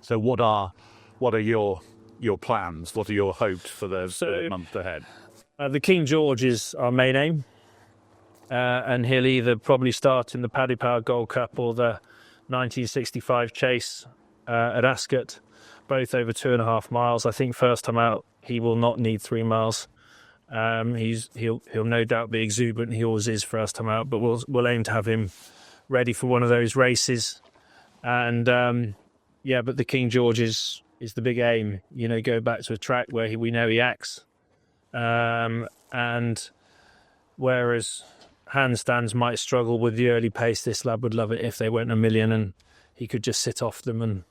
So what are your plans? What are your hopes for the month ahead? The King George is our main aim, and he'll either probably start in the Paddy Power Gold Cup or the 1965 Chase at Ascot, both over 2.5 miles. I think first time out he will not need 3 miles. He'll no doubt be exuberant. He always is first time out, but we'll aim to have him ready for one of those races. And but the King George is the big aim. Go back to a track where we know he acts. And whereas handstands might struggle with the early pace, this lad would love it if they went a million and he could just sit off them and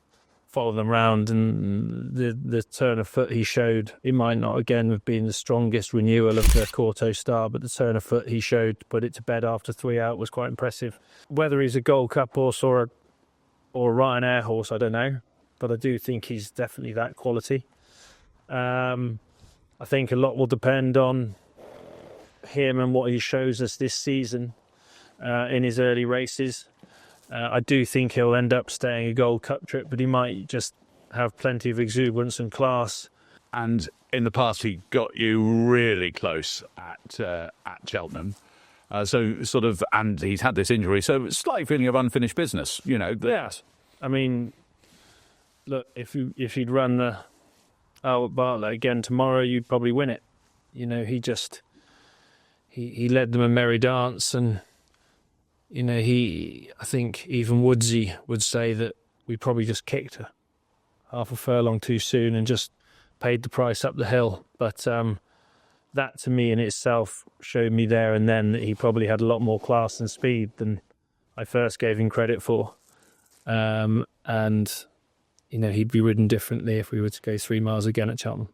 follow them round. And the turn of foot he showed, it might not again have been the strongest renewal of the Corto Star, but the turn of foot he showed to put it to bed after 3 out was quite impressive. Whether he's a Gold Cup horse or a Ryanair horse, I don't know, but I do think he's definitely that quality. I think a lot will depend on him and what he shows us this season in his early races. I do think he'll end up staying a Gold Cup trip, but he might just have plenty of exuberance and class. And in the past, he got you really close at Cheltenham. And he's had this injury, so it's slight feeling of unfinished business. Yes, I mean, look, if he'd run the Albert Bartlett again tomorrow, you'd probably win it. He led them a merry dance, and I think even Woodsy would say that we probably just kicked half a furlong too soon and just paid the price up the hill. But that to me in itself showed me there and then that he probably had a lot more class and speed than I first gave him credit for. And he'd be ridden differently if we were to go 3 miles again at Cheltenham.